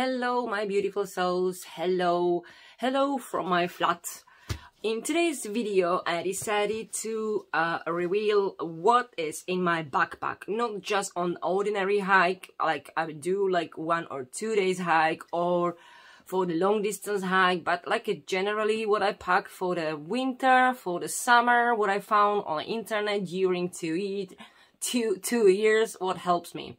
Hello my beautiful souls, hello from my flat. In today's video I decided to reveal what is in my backpack, not just on ordinary hike like I would do like 1 or 2 days hike or for the long distance hike, but like generally what I pack for the winter, for the summer, what I found on the internet during 2 years, what helps me.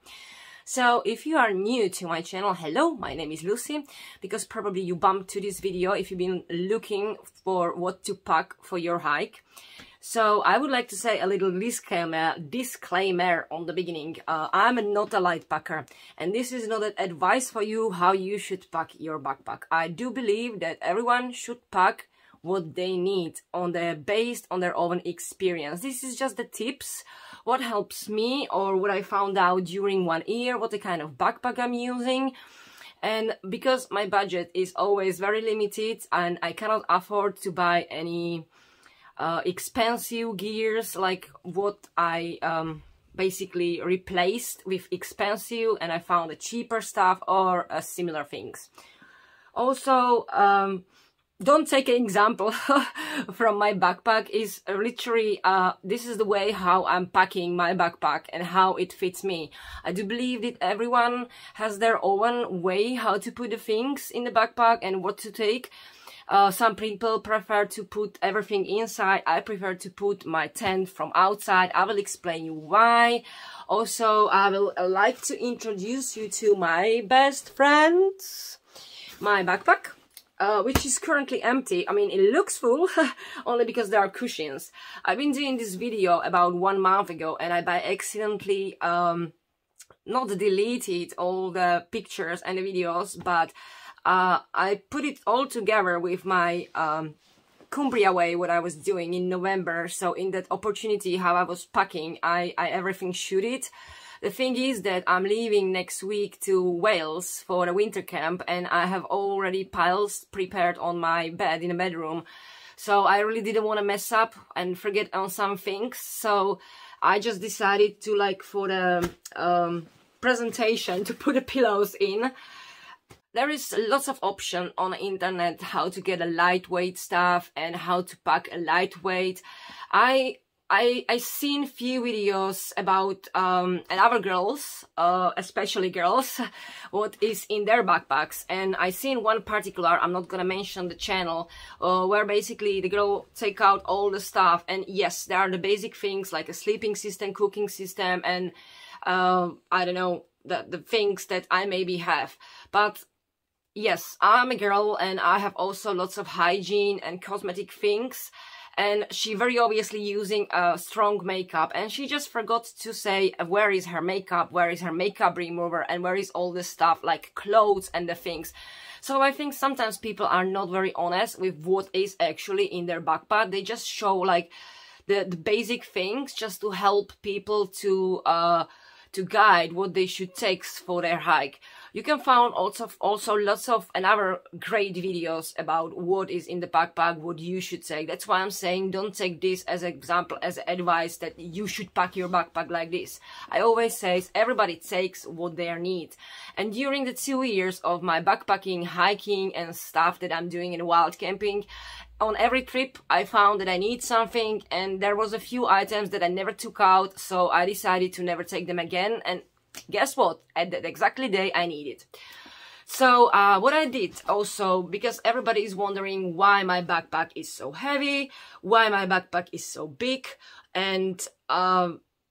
So if you are new to my channel, hello, my name is Lucy, because probably you bumped to this video if you've been looking for what to pack for your hike. So I would like to say a little disclaimer on the beginning. I'm not a light packer, and this is not an advice for you how you should pack your backpack. I do believe that everyone should pack what they need based on their own experience. This is just the tips, what helps me or what I found out during 1 year, what the kind of backpack I'm using. And because my budget is always very limited and I cannot afford to buy any expensive gears like what I basically replaced with expensive, and I found the cheaper stuff or similar things. Also, don't take an example from my backpack. Is literally this is the way how I'm packing my backpack and how it fits me. I do believe that everyone has their own way how to put the things in the backpack and what to take. Some people prefer to put everything inside. I prefer to put my tent from outside. I will explain you why. Also, I will like to introduce you to my best friend, my backpack. Which is currently empty. I mean, it looks full only because there are cushions. I've been doing this video about 1 month ago, and I by accidentally not deleted all the pictures and the videos, but I put it all together with my Cumbria way, what I was doing in November. So in that opportunity, how I was packing, I everything shoot it. The thing is that I'm leaving next week to Wales for a winter camp, and I have already piles prepared on my bed in the bedroom. So I really didn't want to mess up and forget on some things. So I just decided to, like, for the presentation, to put the pillows in. There is lots of option on the internet how to get a lightweight stuff and how to pack a lightweight. I seen few videos about and other girls, especially girls, what is in their backpacks, and I seen one particular, I'm not gonna mention the channel, where basically the girl take out all the stuff, and yes, there are the basic things like a sleeping system, cooking system, and I don't know, the things that I maybe have, but yes, I'm a girl and I have also lots of hygiene and cosmetic things. And she very obviously using a strong makeup, and she just forgot to say where is her makeup, where is her makeup remover, and where is all this stuff like clothes and the things. So I think sometimes people are not very honest with what is actually in their backpack. They just show like the basic things just to help people to guide what they should take for their hike. You can find also lots of another great videos about what is in the backpack, what you should take. That's why I'm saying don't take this as an example, as advice that you should pack your backpack like this. I always say everybody takes what they need. And during the 2 years of my backpacking, hiking and stuff that I'm doing in wild camping, on every trip I found that I need something, and there was a few items that I never took out, so I decided to never take them again, and guess what? At that exactly day I need it. So what I did also, because everybody is wondering why my backpack is so heavy, why my backpack is so big, and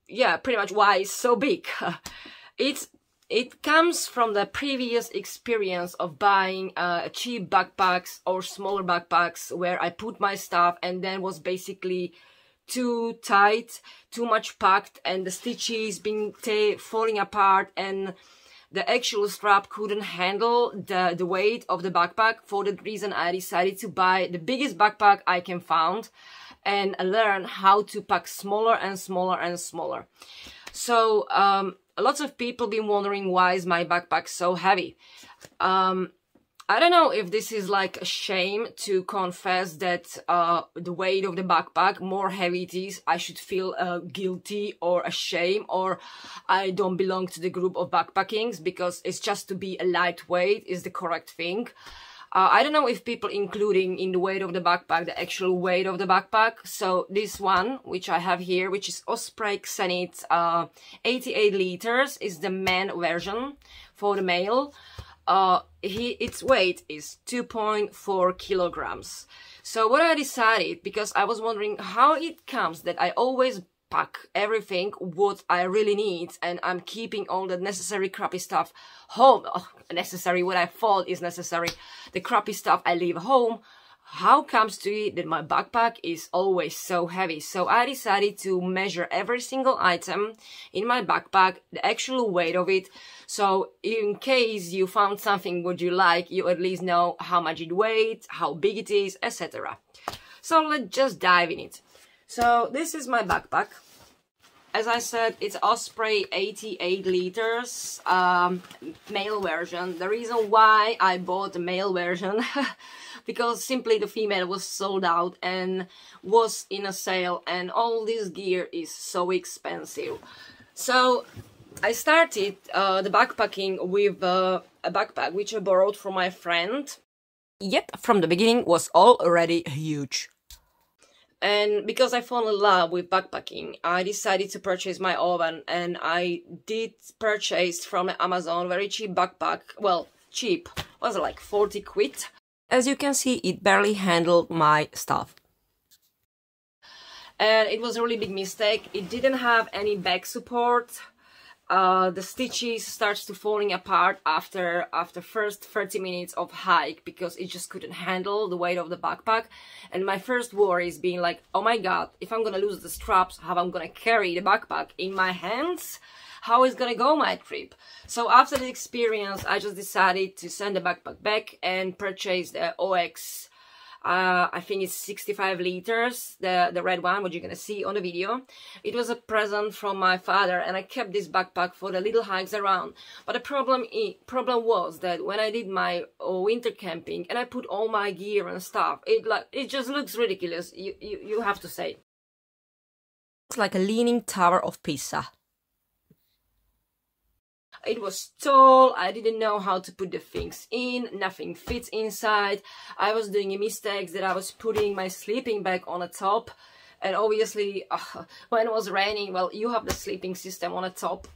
yeah, pretty much why it's so big. It comes from the previous experience of buying cheap backpacks or smaller backpacks where I put my stuff and then was basically too tight, too much packed, and the stitches being falling apart, and the actual strap couldn't handle the weight of the backpack. For that reason, I decided to buy the biggest backpack I can find and learn how to pack smaller and smaller and smaller. So lots of people been wondering why is my backpack so heavy. I don't know if this is like a shame to confess that the weight of the backpack, more heavy it is, I should feel guilty or ashamed, or I don't belong to the group of backpackings, because it's just to be a lightweight is the correct thing. I don't know if people including in the weight of the backpack the actual weight of the backpack. So this one, which I have here, which is Osprey Xenith 88 liters, is the man version for the male. Its weight is 2.4 kilograms. So what I decided, because I was wondering how it comes that I always pack everything what I really need, and I'm keeping all the necessary crappy stuff home. Necessary, what I thought is necessary, the crappy stuff I leave home. How comes to it that my backpack is always so heavy? So I decided to measure every single item in my backpack, the actual weight of it. So in case you found something what you like, you at least know how much it weighs, how big it is, etc. So let's just dive in it. So this is my backpack. As I said, it's Osprey 88 liters, male version. The reason why I bought the male version, because simply the female was sold out and was in a sale, and all this gear is so expensive. So I started the backpacking with a backpack which I borrowed from my friend. Yep, from the beginning was already huge. And because I fell in love with backpacking, I decided to purchase my oven, and I did purchase from Amazon very cheap backpack. Well, cheap, was like 40 quid. As you can see, it barely handled my stuff. And it was a really big mistake. It didn't have any back support. The stitches starts to falling apart after first 30 minutes of hike, because it just couldn't handle the weight of the backpack. And my first worry is being like, oh my god, if I'm gonna lose the straps, how I'm gonna carry the backpack in my hands? How is gonna go my trip? So after the experience, I just decided to send the backpack back and purchase the OX. I think it's 65 liters, the red one, what you're gonna see on the video. It was a present from my father, and I kept this backpack for the little hikes around. But the problem was that when I did my winter camping and I put all my gear and stuff, it just looks ridiculous. You have to say. It's like a leaning tower of Pisa. It was tall, I didn't know how to put the things in, nothing fits inside. I was doing a mistake that I was putting my sleeping bag on the top, and obviously when it was raining, well, you have the sleeping system on the top.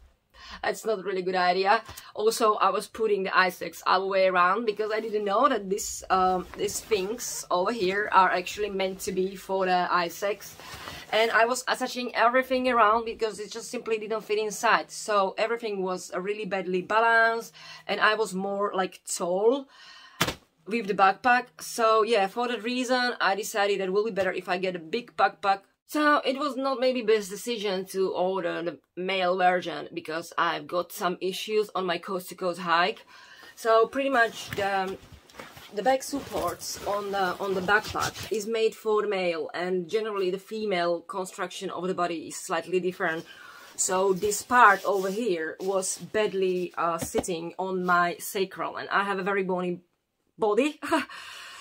It's not a really good idea. Also, I was putting the ice axe all the way around, because I didn't know that these things over here are actually meant to be for the ice axe. And I was attaching everything around because it just simply didn't fit inside. So everything was really badly balanced, and I was more like tall with the backpack. So yeah, for that reason, I decided that it will be better if I get a big backpack. So it was not maybe best decision to order the male version, because I've got some issues on my coast to coast hike. So pretty much the back supports on the backpack is made for the male, and generally the female construction of the body is slightly different. So this part over here was badly sitting on my sacral, and I have a very bony body.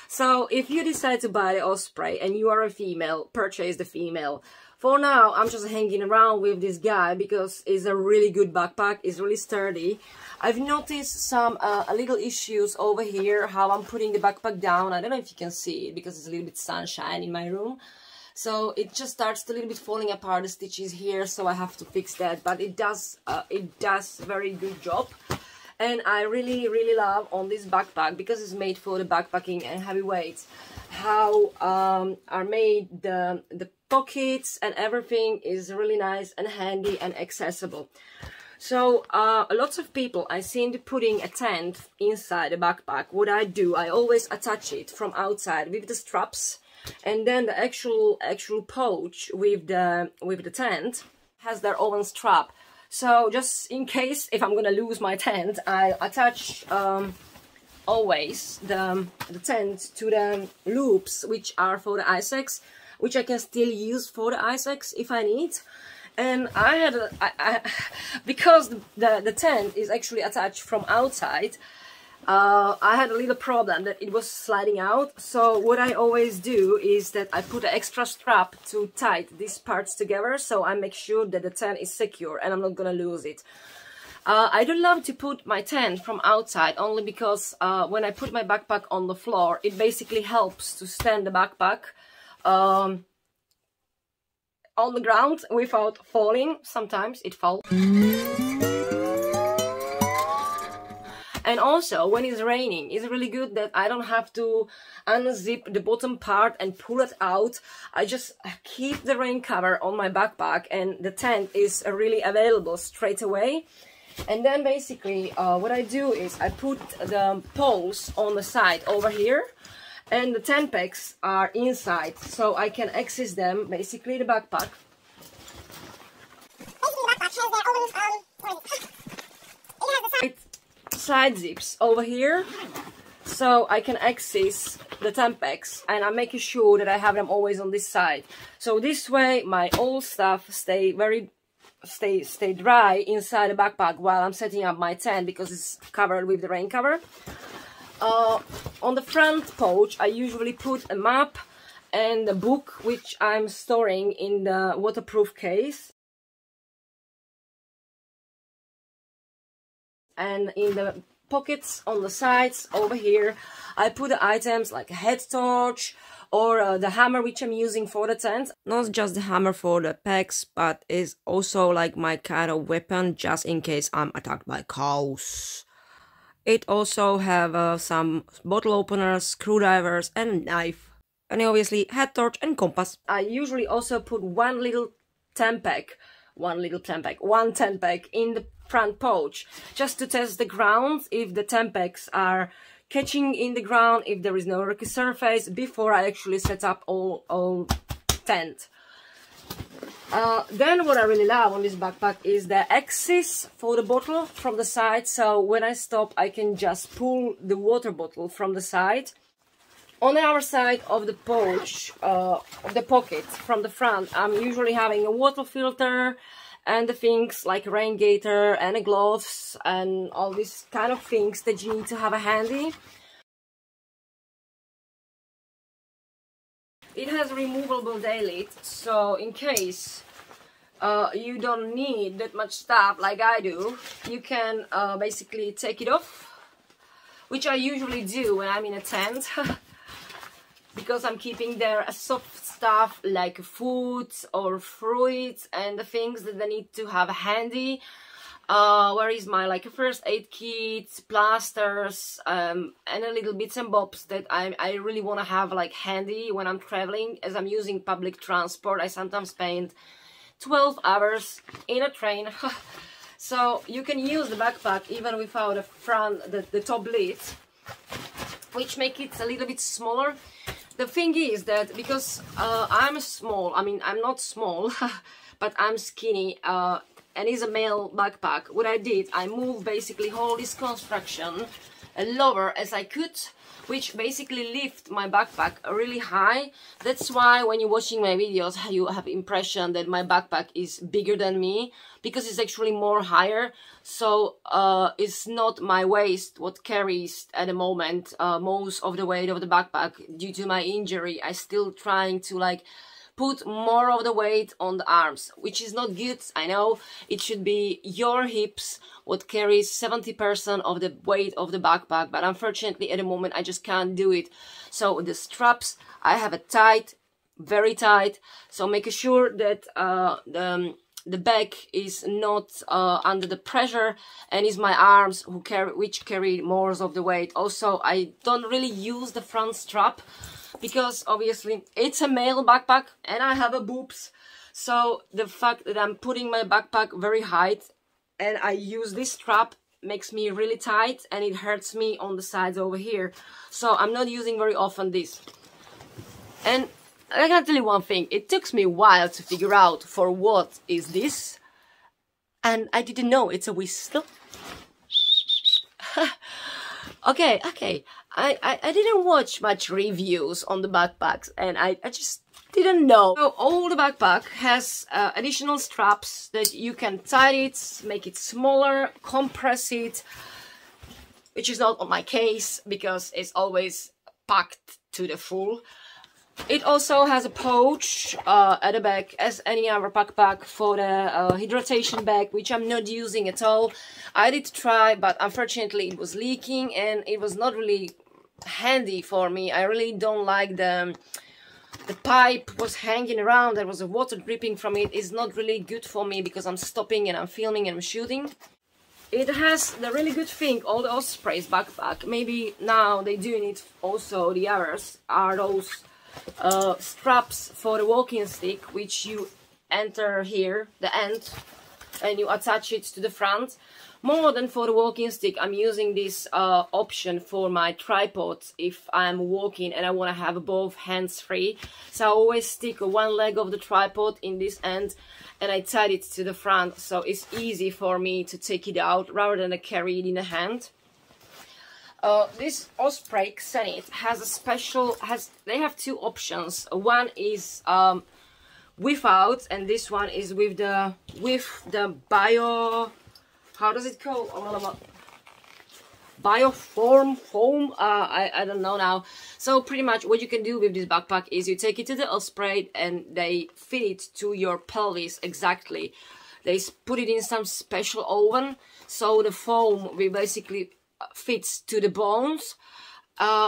So if you decide to buy the Osprey and you are a female, purchase the female. For now, I'm just hanging around with this guy because it's a really good backpack, it's really sturdy. I've noticed some little issues over here, how I'm putting the backpack down. I don't know if you can see it because it's a little bit sunshine in my room. So it just starts a little bit falling apart, the stitches here, so I have to fix that. But it does a very good job. And I really, really love on this backpack, because it's made for the backpacking and heavy weights, how are made the pockets and everything is really nice and handy and accessible. So lots of people I seen putting a tent inside the backpack. What I do, I always attach it from outside with the straps, and then the actual pouch with the tent has their own strap. So just in case if I'm gonna lose my tent, I attach always the tent to the loops, which are for the ice axe, which I can still use for the ice axe if I need. And I had because the tent is actually attached from outside, I had a little problem that it was sliding out. So what I always do is that I put an extra strap to tie these parts together, so I make sure that the tent is secure and I'm not gonna lose it. I don't love to put my tent from outside, only because when I put my backpack on the floor, it basically helps to stand the backpack on the ground without falling. Sometimes it falls. And also, when it's raining, it's really good that I don't have to unzip the bottom part and pull it out. I just keep the rain cover on my backpack and the tent is really available straight away. And then basically, what I do is I put the poles on the side over here, and the tent pegs are inside, so I can access them, basically the backpack. Side zips over here, so I can access the tent pegs, and I'm making sure that I have them always on this side. So this way my old stuff stay dry inside the backpack while I'm setting up my tent, because it's covered with the rain cover. On the front pouch I usually put a map and a book, which I'm storing in the waterproof case. And in the pockets on the sides over here I put the items like a head torch or the hammer, which I'm using for the tent. Not just the hammer for the pegs, but it's also like my kind of weapon just in case I'm attacked by cows. It also have some bottle openers, screwdrivers and a knife. And obviously head torch and compass. I usually also put one tent peg in the front pouch, just to test the ground, if the tent pegs are catching in the ground, if there is no rocky surface, before I actually set up all tent. Then what I really love on this backpack is the axis for the bottle from the side, so when I stop I can just pull the water bottle from the side. On the other side of the pouch, of the pocket from the front, I'm usually having a water filter and the things like a rain gaiter and a gloves and all these kind of things that you need to have handy. It has a removable day lid, so in case you don't need that much stuff like I do, you can basically take it off, which I usually do when I'm in a tent. Because I'm keeping there soft stuff like food or fruits and the things that I need to have handy. Where is my like first aid kit, plasters, and a little bits and bobs that I really want to have like handy when I'm traveling. As I'm using public transport, I sometimes spend 12 hours in a train. So you can use the backpack even without the top lid, which makes it a little bit smaller. The thing is that because I'm small, I mean I'm not small, but I'm skinny, and it's a male backpack, what I did, I moved basically all this construction lower as I could, which basically lift my backpack really high. That's why when you're watching my videos you have impression that my backpack is bigger than me, because it's actually more higher. So it's not my waist what carries at the moment most of the weight of the backpack. Due to my injury, I still trying to like put more of the weight on the arms, which is not good. I know it should be your hips what carries 70% of the weight of the backpack, but unfortunately at the moment I just can't do it. So the straps I have it tight, very tight, so make sure that the back is not under the pressure, and is my arms which carry more of the weight. Also, I don't really use the front strap because obviously it's a male backpack and I have a boobs. So the fact that I'm putting my backpack very high and I use this strap makes me really tight, and it hurts me on the sides over here. So I'm not using very often this. And I gotta tell you one thing, it took me a while to figure out for what is this, and I didn't know it's a whistle. okay, I didn't watch much reviews on the backpacks, and I just didn't know. So all the backpack has additional straps that you can tie it, make it smaller, compress it, which is not on my case because it's always packed to the full. It also has a pouch at the back as any other backpack for the hydration bag, which I'm not using at all. I did try, but unfortunately it was leaking and it was not really handy for me. I really don't like the pipe was hanging around. There was a water dripping from it. It's not really good for me because I'm stopping and I'm filming and I'm shooting. It has the really good thing, all the Osprey's backpack. Maybe now they're doing it also, the others, are those straps for the walking stick, which you enter here, the end, and you attach it to the front. More than for the walking stick, I'm using this option for my tripod if I'm walking and I want to have both hands free. So I always stick one leg of the tripod in this end and I tie it to the front, so it's easy for me to take it out rather than carry it in a hand. This Osprey Zenith has a special, they have two options. One is without, and this one is with the bio, how does it go? Bioform foam, I don't know now. So pretty much what you can do with this backpack is you take it to the Osprey and they fit it to your pelvis exactly. They put it in some special oven, so the foam will basically fits to the bones,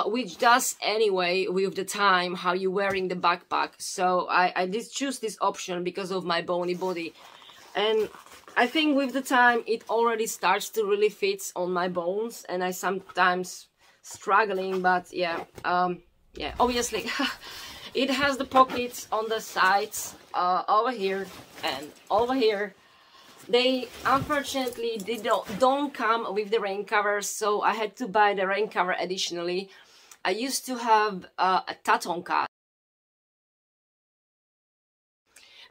which does anyway with the time how you're wearing the backpack. So I did choose this option because of my bony body, and I think with the time it already starts to really fit on my bones, and I sometimes struggling, but yeah, yeah, obviously it has the pockets on the sides, over here and over here. They unfortunately don't come with the rain covers, so I had to buy the rain cover additionally. I used to have a Tatonka,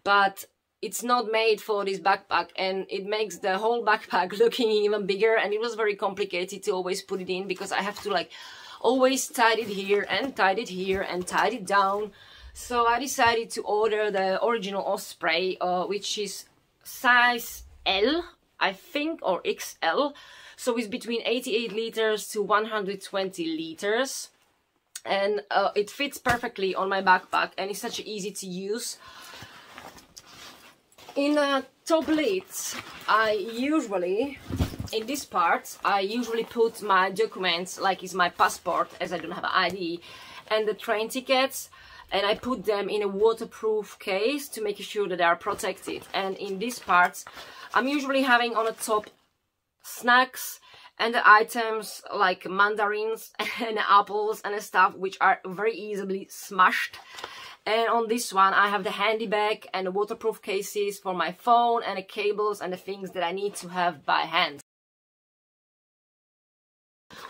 but it's not made for this backpack, and it makes the whole backpack looking even bigger, and it was very complicated to always put it in because I have to like always tie it here and tie it here and tie it down. So I decided to order the original Osprey, which is size L, I think, or XL. So it's between 88 liters to 120 liters. And it fits perfectly on my backpack, and it's such easy to use. In the top lids, in this part, I usually put my documents, like it's my passport, as I don't have an ID, and the train tickets, and I put them in a waterproof case to make sure that they are protected. And in this part, I'm usually having on the top snacks and the items like mandarins and apples and stuff, which are very easily smashed. And on this one, I have the handy bag and the waterproof cases for my phone and the cables and the things that I need to have by hand.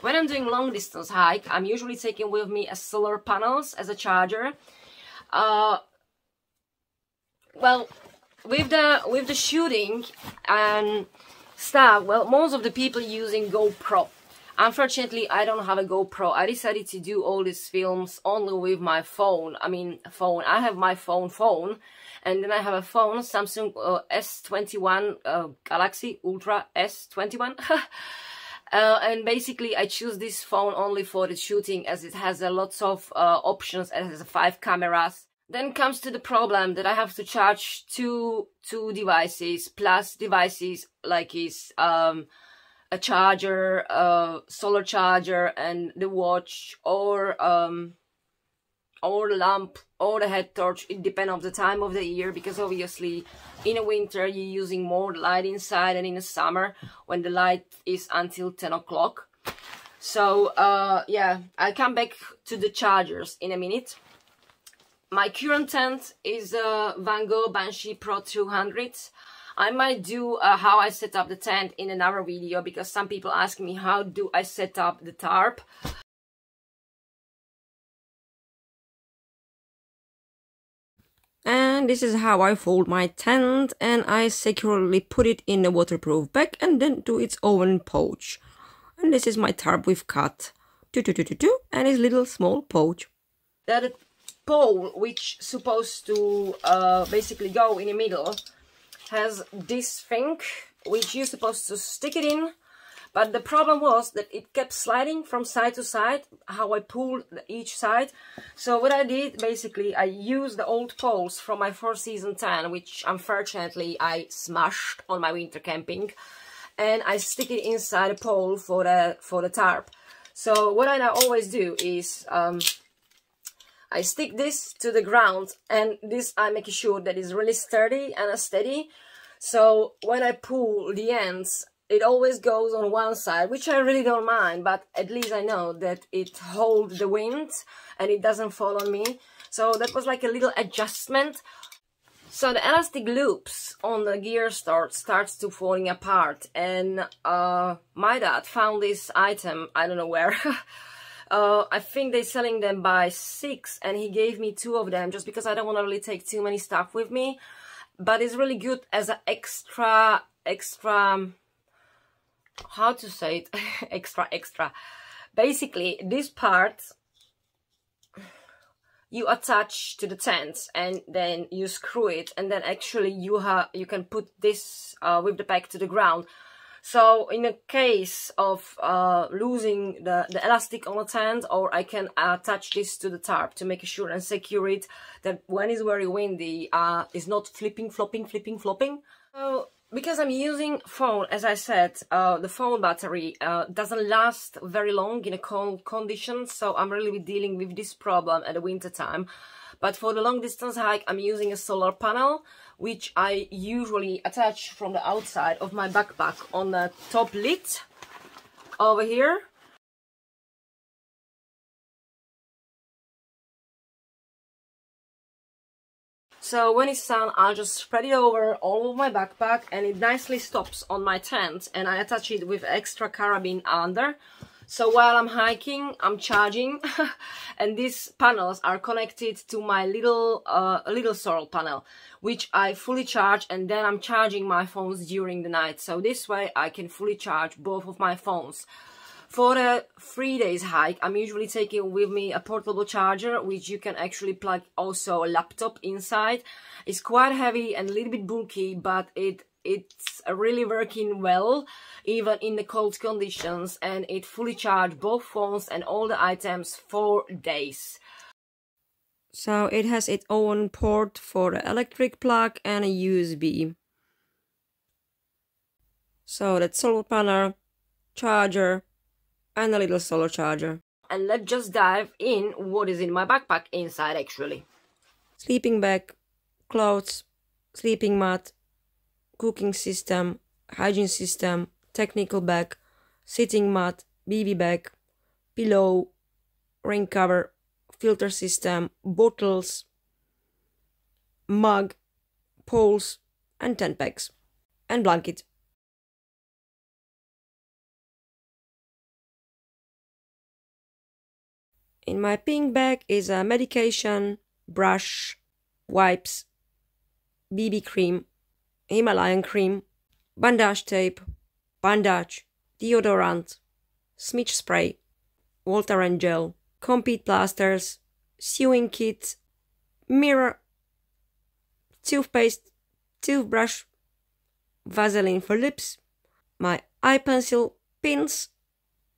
When I'm doing long distance hike, I'm usually taking with me a solar panels as a charger. Well, with the shooting and stuff, well, most of the people using GoPro. Unfortunately, I don't have a GoPro. I decided to do all these films only with my phone. I mean, phone. I have my phone, and then I have a phone, Samsung S21 Galaxy Ultra S21. And basically, I choose this phone only for the shooting, as it has a lots of options. It has 5 cameras. Then comes to the problem that I have to charge two devices plus devices like is a charger, a solar charger, and the watch, or the lamp, or the head torch. It depends on the time of the year, because obviously in the winter you're using more light inside than in the summer when the light is until 10 o'clock. So yeah, I'll come back to the chargers in a minute. My current tent is a Van Gogh Banshee Pro 200. I might do how I set up the tent in another video, because some people ask me how do I set up the tarp. And this is how I fold my tent, and I securely put it in a waterproof bag and then do its own pouch. And this is my tarp we've cut, and its little small pouch. That pole, which supposed to basically go in the middle, has this thing which you're supposed to stick it in, But the problem was that it kept sliding from side to side, how I pulled each side. So what I did, basically, I used the old poles from my 4-season tent, which unfortunately I smashed on my winter camping, and I stick it inside a pole for the tarp. So what I now always do is I stick this to the ground, and this I make sure that it's really sturdy and steady. So when I pull the ends, it always goes on one side, which I really don't mind, but at least I know that it holds the wind and it doesn't fall on me. So that was like a little adjustment. So the elastic loops on the gear starts to falling apart, and my dad found this item, I don't know where. I think they're selling them by 6, and he gave me 2 of them just because I don't want to really take too many stuff with me. But it's really good as an extra, how to say it, extra. Basically, this part you attach to the tent, and then you screw it, and then actually you can put this with the back to the ground. So in a case of losing the elastic on the tent, or I can attach this to the tarp to make sure and secure it, that when it's very windy, it's not flopping. So because I'm using phone, as I said, the phone battery doesn't last very long in a cold condition, so I'm really dealing with this problem at the winter time. But for the long distance hike, I'm using a solar panel, which I usually attach from the outside of my backpack on the top lid over here. So when it's done, I'll just spread it over all of my backpack, and it nicely stops on my tent, and I attach it with extra carabiner under. So while I'm hiking, I'm charging, and these panels are connected to my little solar panel, which I fully charge, and then I'm charging my phones during the night. So this way I can fully charge both of my phones. For a 3 days hike, I'm usually taking with me a portable charger, which you can actually plug also a laptop inside. It's quite heavy and a little bit bulky, but it's really working well, even in the cold conditions, and it fully charged both phones and all the items for days. So it has its own port for the electric plug and a USB. So that's solar panel, charger, and a little solar charger. And let's just dive in what is in my backpack inside actually. Sleeping bag, clothes, sleeping mat, cooking system, hygiene system, technical bag, sitting mat, BB bag, pillow, rain cover, filter system, bottles, mug, poles, and tent pegs, and blanket. In my pink bag is a medication, brush, wipes, BB cream, Himalayan cream, bandage tape, bandage, deodorant, smidge spray, Voltaren gel, Compeed plasters, sewing kit, mirror, toothpaste, toothbrush, Vaseline for lips, my eye pencil, pins,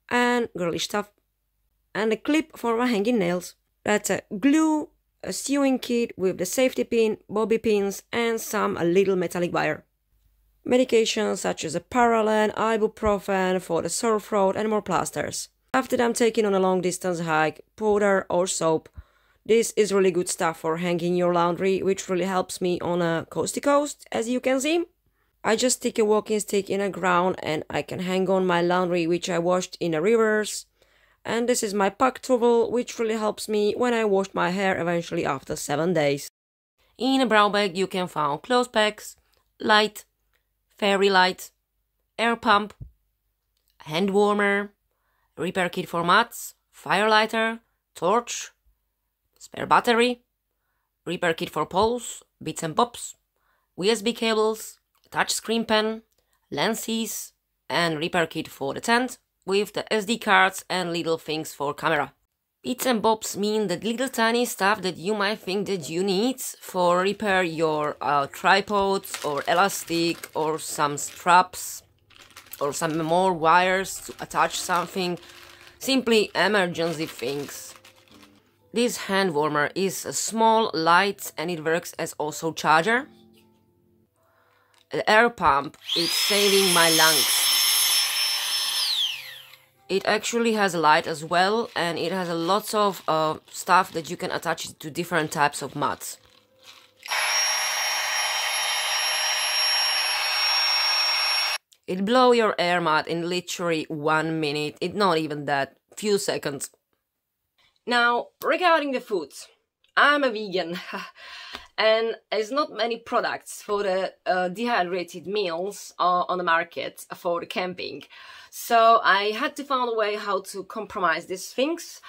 and girly stuff, and a clip for my hanging nails. That's a glue, a sewing kit with the safety pin, bobby pins, and a little metallic wire. Medications such as a Paralen, ibuprofen for the sore throat, and more plasters. After I'm taking on a long distance hike, powder or soap. This is really good stuff for hanging your laundry, which really helps me on a coast to coast, as you can see. I just stick a walking stick in the ground and I can hang on my laundry, which I washed in the rivers. And this is my pack towel, which really helps me when I wash my hair eventually after 7 days. In a brown bag you can find clothes pegs, light, fairy light, air pump, hand warmer, repair kit for mats, fire lighter, torch, spare battery, repair kit for poles, bits and bobs, USB cables, touchscreen pen, lenses, and repair kit for the tent, with the SD cards and little things for camera. Bits and bobs mean the little tiny stuff that you might think that you need for repair your tripods or elastic or some straps. or some more wires to attach something, simply emergency things. This hand warmer is small, light, and it works as also charger. The air pump is saving my lungs. It actually has a light as well, and it has a lots of stuff that you can attach it to different types of mats. It blow your air mat in literally 1 minute. It's not even that, few seconds. Now, regarding the foods, I'm a vegan and there's not many products for the dehydrated meals on the market for the camping. So I had to find a way how to compromise these things.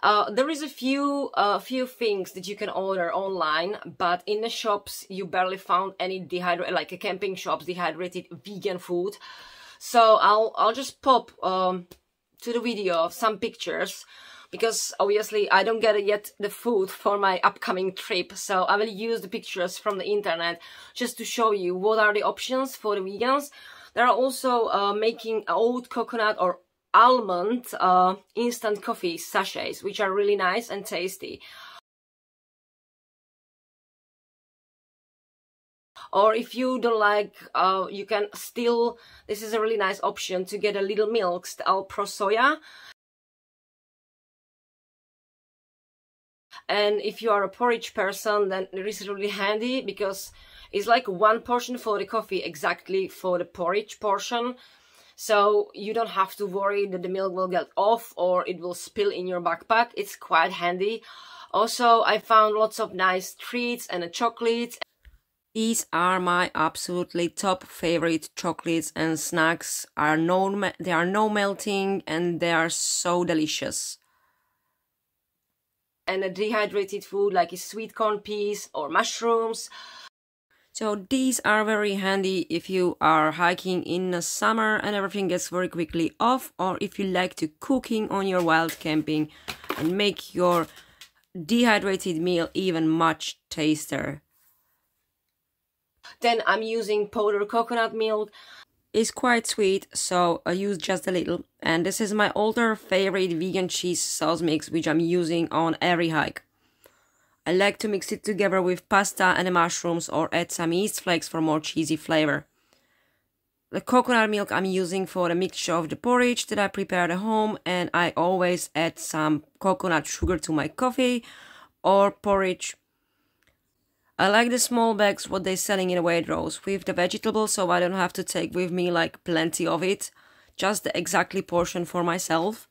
There is a few things that you can order online, but in the shops you barely found any like a camping shops dehydrated vegan food. So I'll just pop to the video some pictures, because obviously I don't get yet the food for my upcoming trip. So I will use the pictures from the internet just to show you what are the options for the vegans. They are also making oat coconut or almond instant coffee sachets, which are really nice and tasty. Or if you don't like, you can still, this is a really nice option to get a little milks, the Alpro Soya. And if you are a porridge person, then it is really handy, because it's like 1 portion for the coffee, exactly for the porridge portion. So you don't have to worry that the milk will get off or it will spill in your backpack. It's quite handy. Also, I found lots of nice treats and chocolates. These are my absolutely top favorite chocolates and snacks. They are no melting and they are so delicious. And a dehydrated food like sweet corn peas or mushrooms. So these are very handy if you are hiking in the summer and everything gets very quickly off, or if you like to cooking on your wild camping and make your dehydrated meal even much tastier. Then I'm using powdered coconut milk. It's quite sweet, so I use just a little. And this is my older favorite vegan cheese sauce mix, which I'm using on every hike. I like to mix it together with pasta and the mushrooms, or add some yeast flakes for more cheesy flavor. The coconut milk I'm using for the mixture of the porridge that I prepared at home, and I always add some coconut sugar to my coffee or porridge. I like the small bags what they're selling in the Waitrose with the vegetables, so I don't have to take with me like plenty of it, just the exactly portion for myself.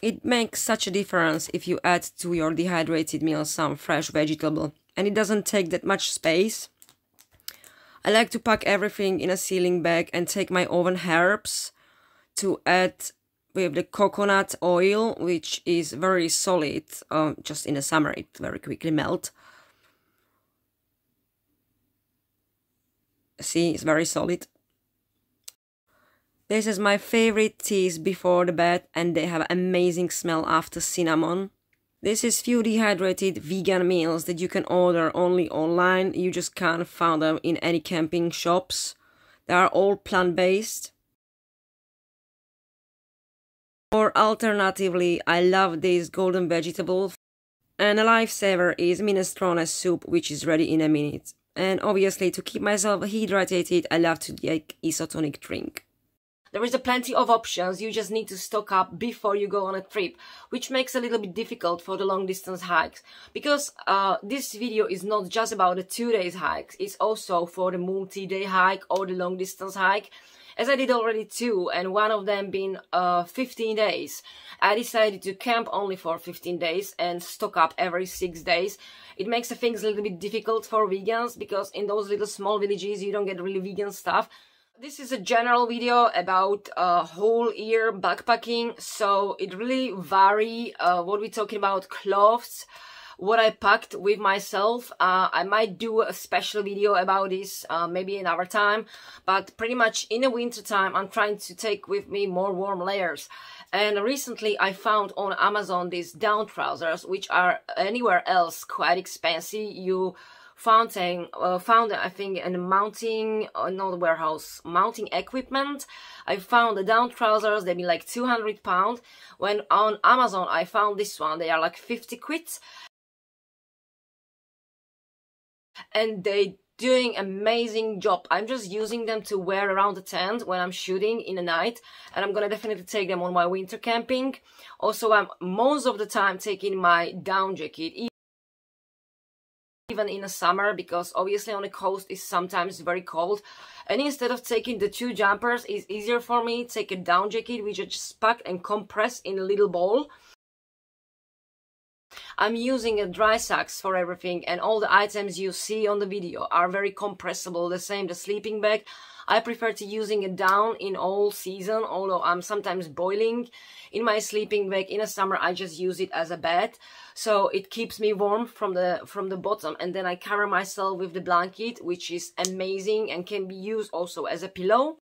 It makes such a difference if you add to your dehydrated meal some fresh vegetable, and it doesn't take that much space. I like to pack everything in a sealing bag and take my oven herbs to add with the coconut oil, which is very solid. Just in the summer it very quickly melts. See, it's very solid. This is my favorite teas before the bed, and they have amazing smell after cinnamon. This is few dehydrated vegan meals that you can order only online. You just can't find them in any camping shops. They are all plant-based. Or alternatively, I love these golden vegetables. And a lifesaver is minestrone soup, which is ready in a minute. And obviously, to keep myself hydrated, I love to take isotonic drink. There is plenty of options, you just need to stock up before you go on a trip, which makes it a little bit difficult for the long distance hikes. Because this video is not just about the 2 days hikes, it's also for the multi-day hike or the long distance hike. As I did already 2, and one of them being 15 days. I decided to camp only for 15 days and stock up every 6 days. It makes the things a little bit difficult for vegans, because in those little small villages you don't get really vegan stuff. This is a general video about whole year backpacking, so it really varies what we're talking about, clothes, what I packed with myself. I might do a special video about this maybe another time, but pretty much in the winter time I'm trying to take with me more warm layers. And recently I found on Amazon these down trousers, which are anywhere else quite expensive. You found I think in a mounting, not warehouse, mounting equipment. I found the down trousers, they've been like £200. When on Amazon I found this one, they are like 50 quid. And they doing amazing job. I'm just using them to wear around the tent when I'm shooting in the night, and I'm gonna definitely take them on my winter camping. Also, I'm most of the time taking my down jacket, even in the summer, because obviously on the coast it's sometimes very cold, and instead of taking the 2 jumpers, it's easier for me to take a down jacket which I just pack and compress in a little ball. I'm using a dry sacks for everything, and all the items you see on the video are very compressible. The same, the sleeping bag. I prefer to using a down in all season, although I'm sometimes boiling in my sleeping bag. In the summer I just use it as a bed, so it keeps me warm from the bottom, and then I cover myself with the blanket, which is amazing and can be used also as a pillow.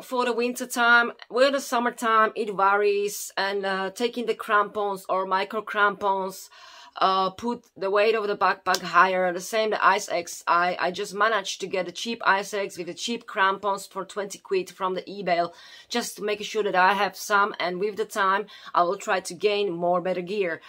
For the winter time, with the summertime it varies, and taking the crampons or micro crampons put the weight of the backpack higher. The same, the ice axe, I just managed to get a cheap ice axe with the cheap crampons for 20 quid from the eBay, just to make sure that I have some, and with the time I will try to gain more better gear.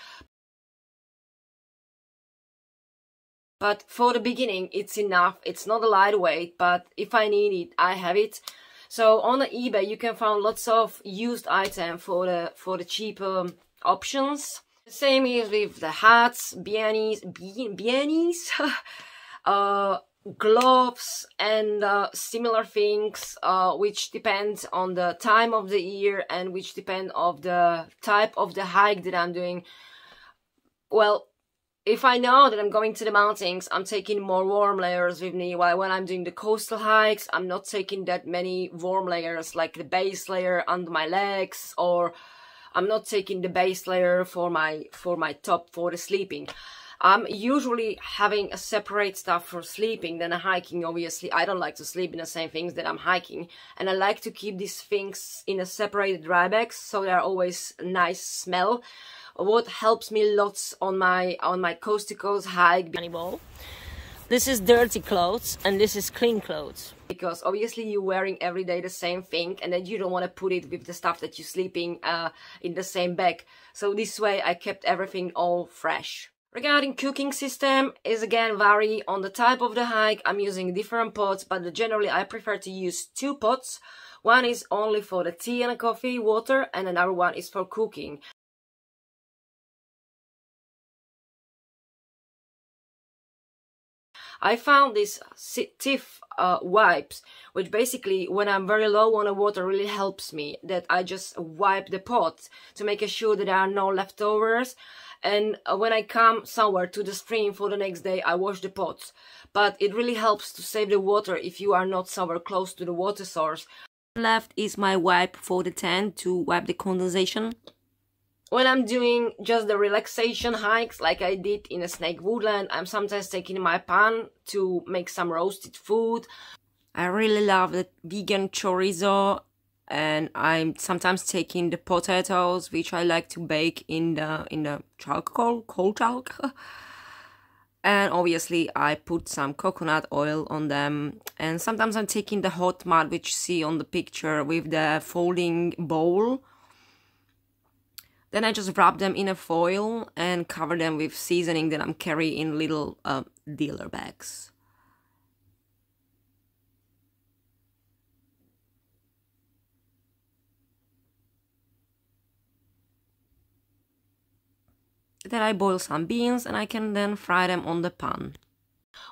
But for the beginning it's enough. It's not a lightweight, but if I need it, I have it. So on the eBay you can find lots of used items for the cheaper options. The same is with the hats, beanies, gloves, and similar things, which depends on the time of the year and which depend on the type of the hike that I'm doing. Well, if I know that I'm going to the mountains, I'm taking more warm layers with me, while when I'm doing the coastal hikes, I'm not taking that many warm layers, like the base layer under my legs, or I'm not taking the base layer for my top for the sleeping. I'm usually having a separate stuff for sleeping than a hiking. Obviously, I don't like to sleep in the same things that I'm hiking, and I like to keep these things in a separated dry bags, so they're always a nice smell. What helps me lots on my coast to coast hike. This is dirty clothes and this is clean clothes, because obviously you're wearing every day the same thing, and then you don't want to put it with the stuff that you're sleeping in the same bag. So this way I kept everything all fresh. Regarding cooking system, is again vary on the type of the hike. I'm using different pots, but generally I prefer to use 2 pots. One is only for the tea and coffee, water, and another one is for cooking. I found these stiff wipes, which basically when I'm very low on the water really helps me, that I just wipe the pot to make sure that there are no leftovers, and when I come somewhere to the stream for the next day I wash the pots. But it really helps to save the water if you are not somewhere close to the water source. Left is my wipe for the tent to wipe the condensation. When I'm doing just the relaxation hikes, like I did in a Snake Woodland, I'm sometimes taking my pan to make some roasted food. I really love the vegan chorizo, and I'm sometimes taking the potatoes, which I like to bake in the charcoal, coal chalk. And obviously I put some coconut oil on them, and sometimes I'm taking the hot mud, which you see on the picture with the folding bowl. Then I just wrap them in a foil and cover them with seasoning that I'm carrying in little dealer bags. Then I boil some beans and I can then fry them on the pan.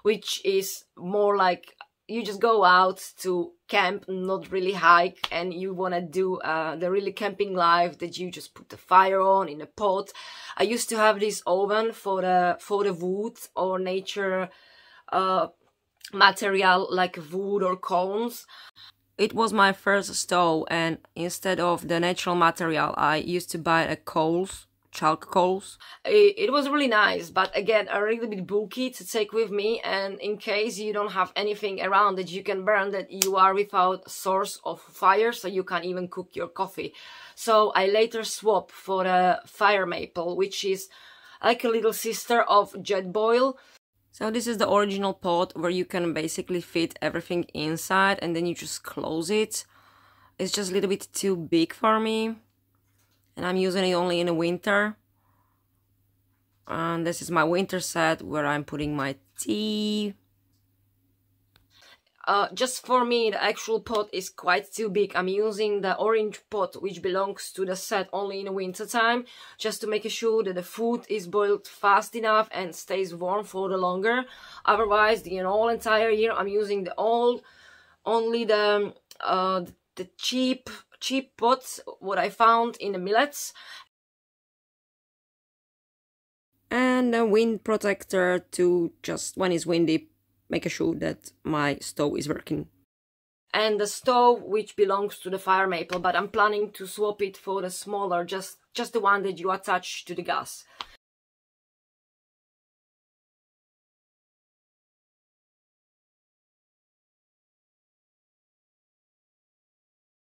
Which is more like you just go out to camp, not really hike, and you want to do the really camping life, that you just put the fire on in a pot. I used to have this oven for the wood or nature material like wood or cones. It was my first stove, and instead of the natural material I used to buy a coals charcoals. It was really nice, but again, a little bit bulky to take with me, and in case you don't have anything around that you can burn, that you are without source of fire, so you can't even cook your coffee. So I later swapped for a fire maple, which is like a little sister of Jetboil. So this is the original pot where you can basically fit everything inside and then you just close it. It's just a little bit too big for me, and I'm using it only in the winter. And this is my winter set where I'm putting my tea. Just for me, the actual pot is quite too big. I'm using the orange pot, which belongs to the set, only in the winter time, just to make sure that the food is boiled fast enough and stays warm for the longer. Otherwise, the whole entire year, I'm using only the cheap pots what I found in the millets. And a wind protector to just, when it's windy, make sure that my stove is working. And the stove, which belongs to the fire maple, but I'm planning to swap it for the smaller, just the one that you attach to the gas.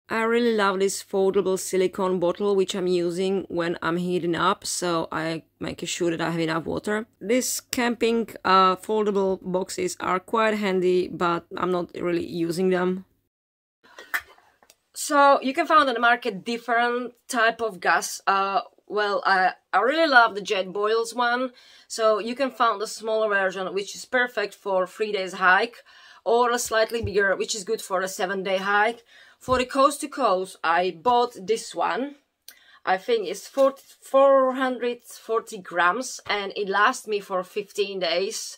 I really love this foldable silicone bottle which I'm using when I'm heating up, so I make sure that I have enough water. These camping foldable boxes are quite handy, but I'm not really using them. So you can find on the market different type of gas. Well, I really love the Jetboil's one. So you can find the smaller version, which is perfect for 3 days hike, or a slightly bigger, which is good for a 7-day hike. For the coast to coast, I bought this one. I think it's 440 grams, and it lasts me for 15 days.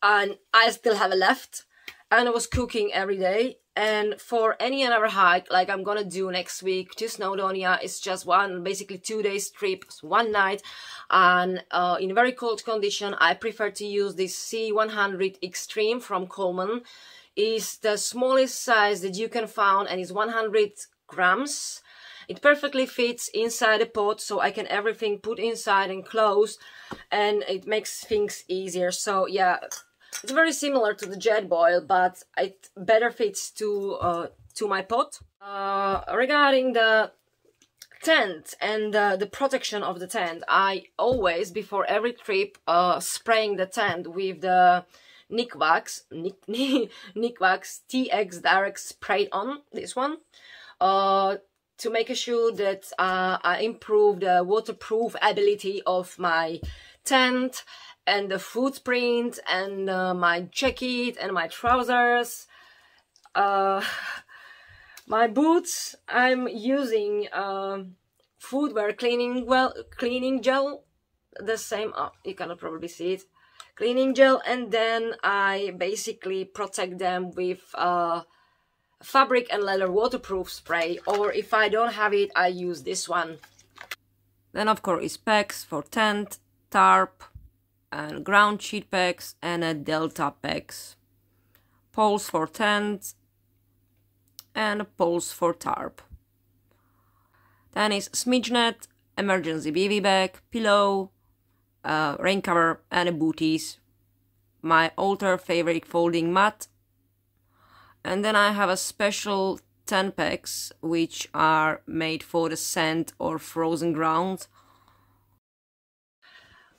And I still have it left. And I was cooking every day. And for any other hike, like I'm gonna do next week to Snowdonia, it's just basically 2 days trip, 1 night. And in very cold condition, I prefer to use this C100 Extreme from Coleman. Is the smallest size that you can find, and is 100 grams. It perfectly fits inside the pot, so I can everything put inside and close, and it makes things easier. So yeah, it's very similar to the Jetboil, but it better fits to my pot. Regarding the tent and the protection of the tent, I always, before every trip, spraying the tent with the Nikwax TX Direct Spray On, this one, to make sure that I improve the waterproof ability of my tent and the footprint and my jacket and my trousers. My boots, I'm using footwear cleaning gel, the same, you cannot probably see it, cleaning gel, and then I basically protect them with fabric and leather waterproof spray, or if I don't have it, I use this one. Then of course packs for tent, tarp, and ground sheet packs, and a delta packs. Poles for tent, and poles for tarp. Then is smidge net, emergency BV bag, pillow, rain cover, and booties. My older favorite folding mat. And then I have a special 10 packs which are made for the sand or frozen ground.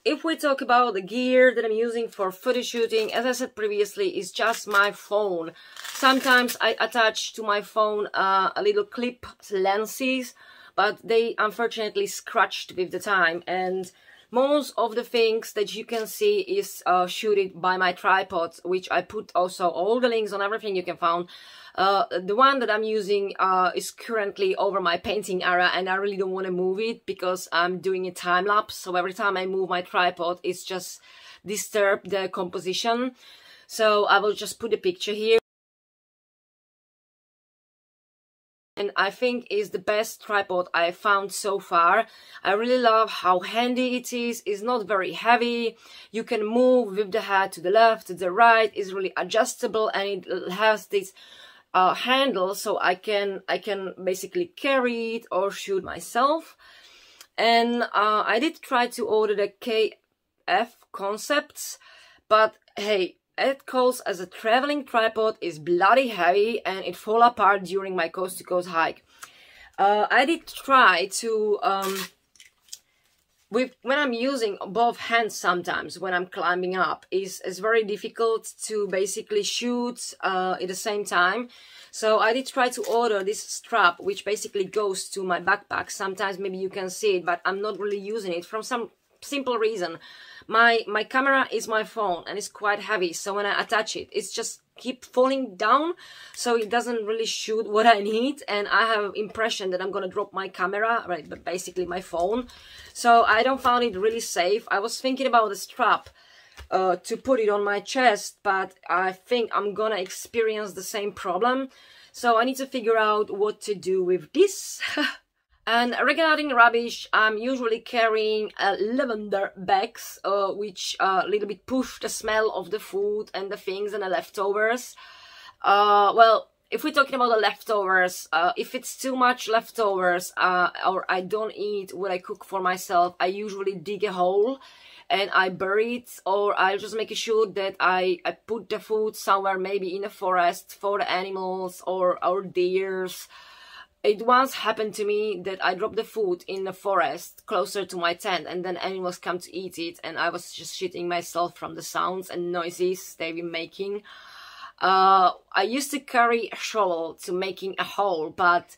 If we talk about the gear that I'm using for photo shooting, as I said previously, is just my phone. Sometimes I attach to my phone a little clip lenses, but they unfortunately scratched with the time, and most of the things that you can see is shooted by my tripod, which I put also all the links on everything you can find. The one that I'm using is currently over my painting area, and I really don't want to move it because I'm doing a time lapse, so every time I move my tripod it's just disturb the composition. So I will just put a picture here. And I think is the best tripod I found so far. I really love how handy it is. It's not very heavy. You can move with the head to the left, to the right. It's really adjustable, and it has this handle, so I can basically carry it or shoot myself. And I did try to order the KF concepts, but hey, it calls as a traveling tripod is bloody heavy and it fall apart during my coast to coast hike. I did try to when I'm using both hands sometimes when I'm climbing up, it's very difficult to basically shoot at the same time. So I did try to order this strap, which basically goes to my backpack. Sometimes maybe you can see it, but I'm not really using it from some simple reason. My camera is my phone and it's quite heavy, so when I attach it, it's just keep falling down, so it doesn't really shoot what I need, and I have impression that I'm gonna drop my camera, right, but basically my phone. So I don't find it really safe. I was thinking about a strap to put it on my chest, but I think I'm gonna experience the same problem, so I need to figure out what to do with this. And regarding rubbish, I'm usually carrying lavender bags, which a little bit push the smell of the food and the things and the leftovers. Well, if we're talking about the leftovers, if it's too much leftovers or I don't eat what I cook for myself, I usually dig a hole and I bury it, or I just make sure that I put the food somewhere, maybe in a forest for the animals or deers. It once happened to me that I dropped the food in the forest closer to my tent, and then animals come to eat it, and I was just shitting myself from the sounds and noises they've been making. I used to carry a shovel to making a hole, but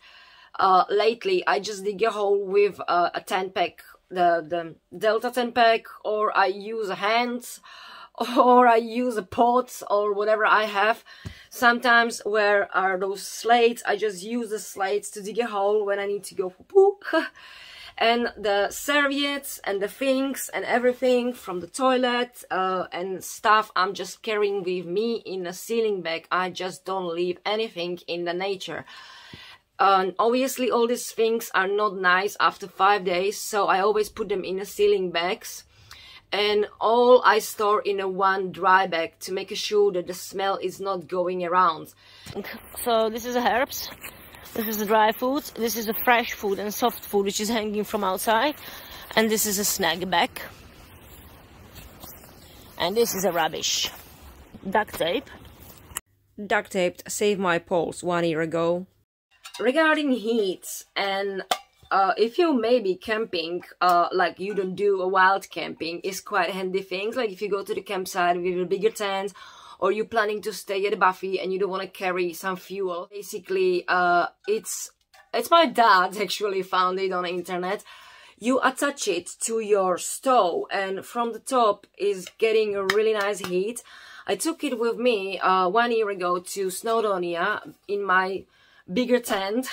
lately I just dig a hole with a 10-pack, the Delta 10-pack, or I use hands, or I use a pot or whatever I have. Sometimes where are those slates, I just use the slates to dig a hole when I need to go for poo. And the serviettes and the things and everything from the toilet and stuff I'm just carrying with me in a ceiling bag. I just don't leave anything in the nature. Obviously all these things are not nice after 5 days, so I always put them in a ceiling bags. And all I store in a one dry bag to make sure that the smell is not going around. So this is the herbs, this is the dry food, this is the fresh food and soft food which is hanging from outside, and this is a snack bag. And this is a rubbish. Duct tape. Duct taped saved my poles 1 year ago. Regarding heat and if you may be camping, like you don't do a wild camping, is quite handy things. Like if you go to the campsite with a bigger tent, or you're planning to stay at a buffet and you don't want to carry some fuel. Basically, it's my dad actually found it on the internet. You attach it to your stove, and from the top is getting a really nice heat. I took it with me 1 year ago to Snowdonia in my bigger tent.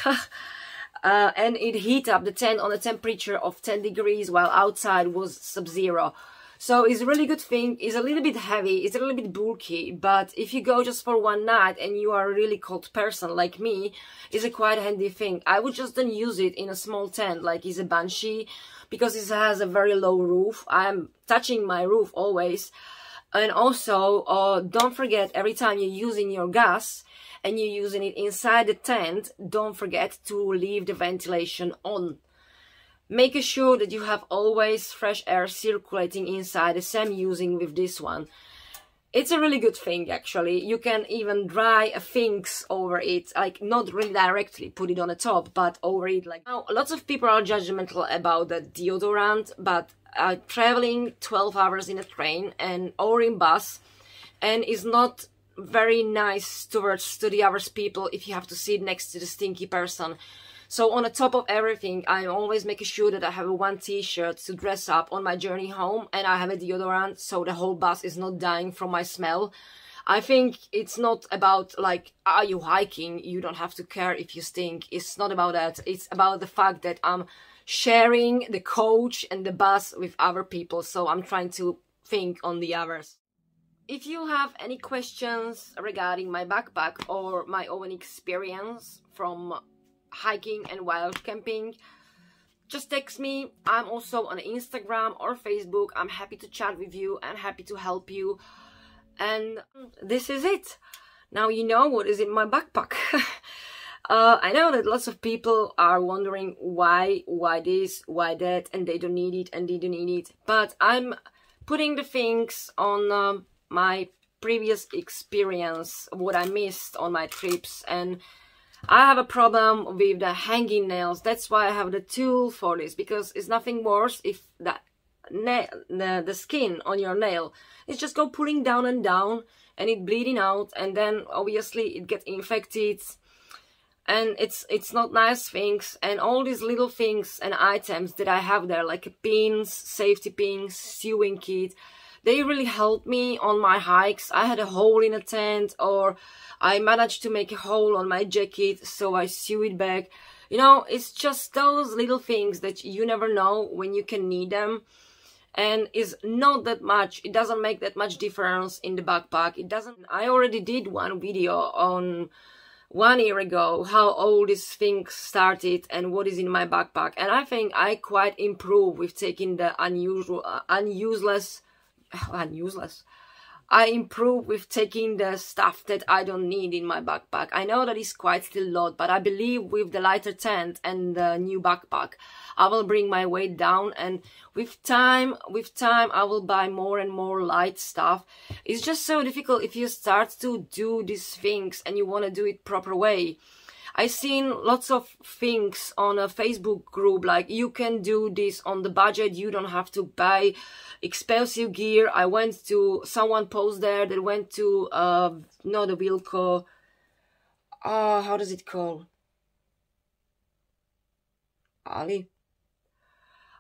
And it heat up the tent on a temperature of 10 degrees while outside was sub-zero. So it's a really good thing. It's a little bit heavy, it's a little bit bulky, but if you go just for one night and you are a really cold person like me, it's a quite handy thing. I would just don't use it in a small tent like it's a Banshee, because it has a very low roof. I'm touching my roof always. And also, don't forget, every time you're using your gas, and you're using it inside the tent, don't forget to leave the ventilation on. Make sure that you have always fresh air circulating inside, the same using with this one. It's a really good thing actually. You can even dry things over it, like not really directly put it on the top, but over it. Like now, lots of people are judgmental about the deodorant, but traveling 12 hours in a train and or in bus, and is not very nice towards the other people if you have to sit next to the stinky person. So on the top of everything, I always make sure that I have one t-shirt to dress up on my journey home, and I have a deodorant so the whole bus is not dying from my smell. I think it's not about like, are you hiking? You don't have to care if you stink. It's not about that. It's about the fact that I'm sharing the coach and the bus with other people, so I'm trying to think on the others. If you have any questions regarding my backpack or my own experience from hiking and wild camping, just text me. I'm also on Instagram or Facebook. I'm happy to chat with you and happy to help you. And this is it. Now you know what is in my backpack. I know that lots of people are wondering why this, why that, and they don't need it, and they don't need it. But I'm putting the things on my previous experience, what I missed on my trips, and I have a problem with the hanging nails. That's why I have the tool for this, because it's nothing worse if the skin on your nail is just go pulling down and down, and it bleeding out, and then obviously it gets infected. And it's not nice things, and all these little things and items that I have there, like pins, safety pins, sewing kit, they really helped me on my hikes. I had a hole in a tent, or I managed to make a hole on my jacket, so I sew it back. You know, it's just those little things that you never know when you can need them. And it's not that much, it doesn't make that much difference in the backpack. It doesn't. I already did one video on 1 year ago how all these things started and what is in my backpack, and I think I quite improved with taking the I improve with taking the stuff that I don't need in my backpack. I know that is quite still a lot, but I believe with the lighter tent and the new backpack, I will bring my weight down, and with time, I will buy more and more light stuff. It's just so difficult if you start to do these things and you want to do it proper way. I've seen lots of things on a Facebook group, like you can do this on the budget, you don't have to buy expensive gear. I went to, someone post there that went to, not a Wilco, how does it call? Ali?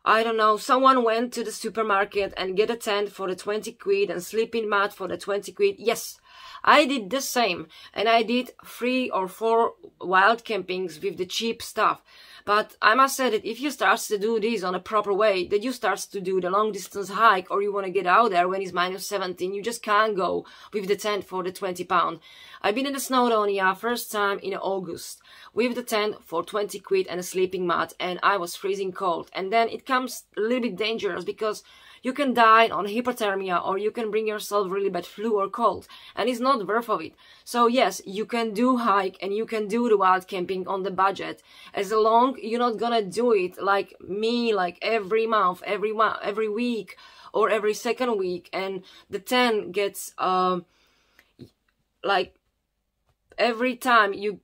I don't know, someone went to the supermarket and get a tent for the 20 quid and sleeping mat for the 20 quid. Yes, I did the same, and I did 3 or 4 wild campings with the cheap stuff. But I must say that if you start to do this on a proper way, that you start to do the long distance hike, or you want to get out there when it's -17, you just can't go with the tent for the £20. I've been in the Snowdonia first time in August with the tent for 20 quid and a sleeping mat, and I was freezing cold. And then it comes a little bit dangerous, because you can die on hypothermia, or you can bring yourself really bad flu or cold, and it's not worth of it. So yes, you can do hike and you can do the wild camping on the budget, as long you're not gonna do it like me, like every month, every week, or every second week, and the tent gets like every time you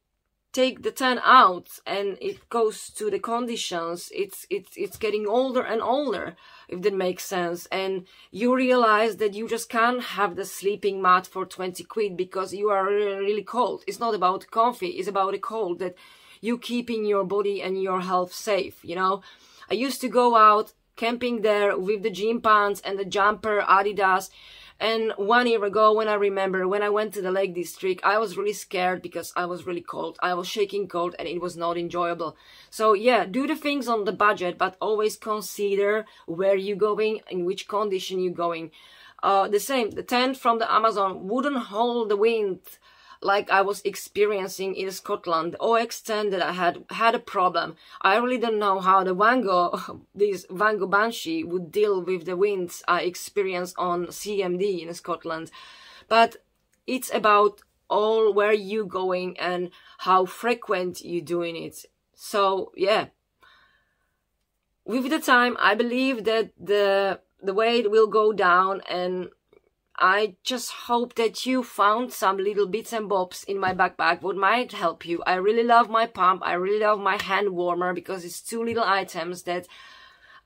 take the tent out and it goes to the conditions, it's getting older and older, if that makes sense. And you realize that you just can't have the sleeping mat for 20 quid because you are really, really cold. It's not about comfy, it's about the cold, that you keeping your body and your health safe, you know. I used to go out camping there with the gym pants and the jumper Adidas. And 1 year ago, when I went to the Lake District, I was really scared because I was really cold. I was shaking cold and it was not enjoyable. So yeah, do the things on the budget, but always consider where you're going, in which condition you're going. The same, the tent from the Amazon wouldn't hold the wind like I was experiencing in Scotland. The OX tent that I had a problem. I really don't know how the this Vango Banshee would deal with the winds I experienced on CMD in Scotland. But it's about all where you going and how frequent you doing it. So yeah, with the time, I believe that the weight will go down, and I just hope that you found some little bits and bobs in my backpack what might help you. I really love my pump. I really love my hand warmer, because it's 2 little items that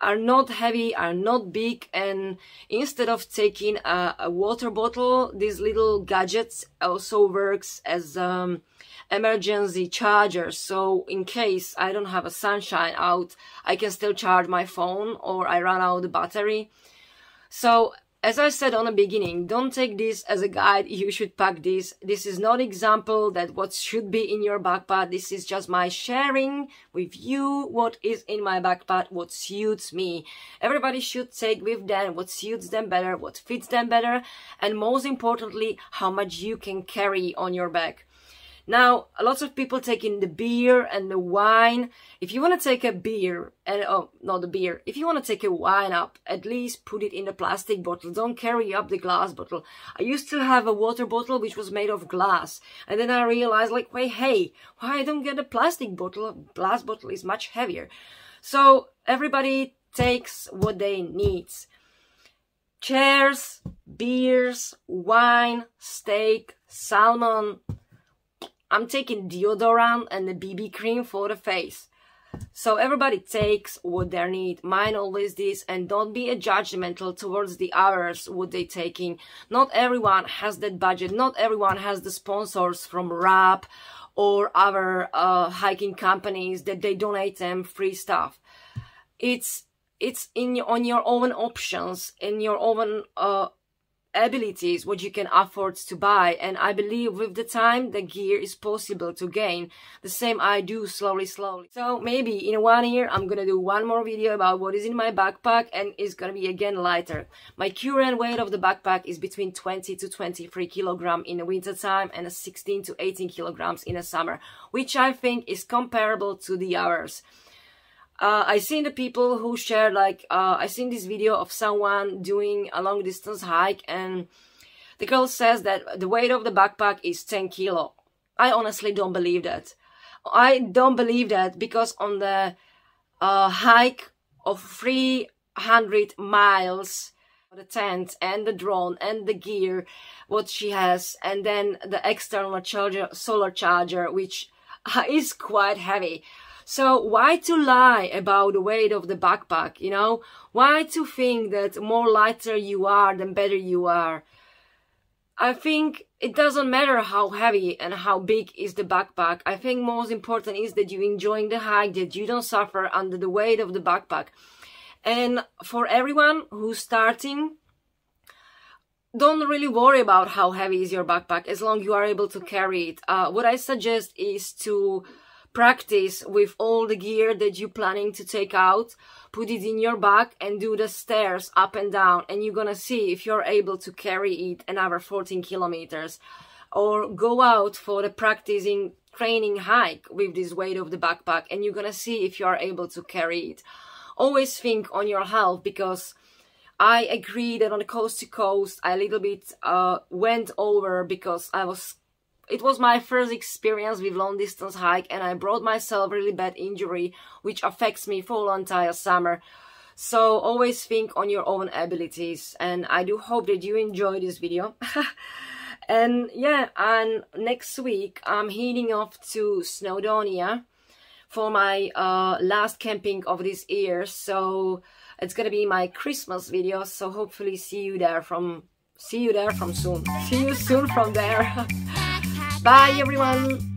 are not heavy, are not big, and instead of taking a water bottle, these little gadgets also works as emergency chargers. So in case I don't have a sunshine out, I can still charge my phone, or I run out the battery. So as I said on the beginning, don't take this as a guide. You should pack this. This is not example that what should be in your backpack. This is just my sharing with you what is in my backpack, what suits me. Everybody should take with them what suits them better, what fits them better, and most importantly, how much you can carry on your back. Now, lots of people taking the beer and the wine. If you want to take a beer, and oh, not the beer, if you want to take a wine up, at least put it in a plastic bottle. Don't carry up the glass bottle. I used to have a water bottle which was made of glass. And then I realized, like, wait, hey, why I don't get a plastic bottle? A glass bottle is much heavier. So everybody takes what they need. Chairs, beers, wine, steak, salmon. I'm taking deodorant and the BB cream for the face. So everybody takes what they need. Mine always this, and don't be judgmental towards the others, what they taking. Not everyone has that budget. Not everyone has the sponsors from RAP or other hiking companies that they donate them free stuff. It's on your own options, in your own abilities, what you can afford to buy. And I believe with the time the gear is possible to gain. The same I do slowly. So maybe in 1 year I'm gonna do one more video about what is in my backpack, and it's gonna be again lighter. My current weight of the backpack is between 20 to 23 kilograms in the winter time and 16 to 18 kilograms in the summer, which I think is comparable to the others. I seen the people who shared, like, I seen this video of someone doing a long distance hike, and the girl says that the weight of the backpack is 10 kilo. I honestly don't believe that. I don't believe that because on the hike of 300 miles, the tent and the drone and the gear, what she has, and then the external charger, solar charger, which is quite heavy. So why to lie about the weight of the backpack, you know? Why to think that more lighter you are, the better you are? I think it doesn't matter how heavy and how big is the backpack. I think most important is that you're enjoying the hike, that you don't suffer under the weight of the backpack. And for everyone who's starting, don't really worry about how heavy is your backpack as long as you are able to carry it. What I suggest is to practice with all the gear that you're planning to take out, put it in your bag and do the stairs up and down, and you're gonna see if you're able to carry it another 14 kilometers. Or go out for the practicing training hike with this weight of the backpack, and you're gonna see if you are able to carry it. Always think on your health, because I agree that on the coast to coast I a little bit went over because it was my first experience with long distance hike, and I brought myself really bad injury which affects me for the entire summer. So always think on your own abilities, and I do hope that you enjoyed this video. And yeah, and next week I'm heading off to Snowdonia for my last camping of this year, so it's gonna be my Christmas video, so hopefully see you there from soon. See you soon from there. Bye everyone!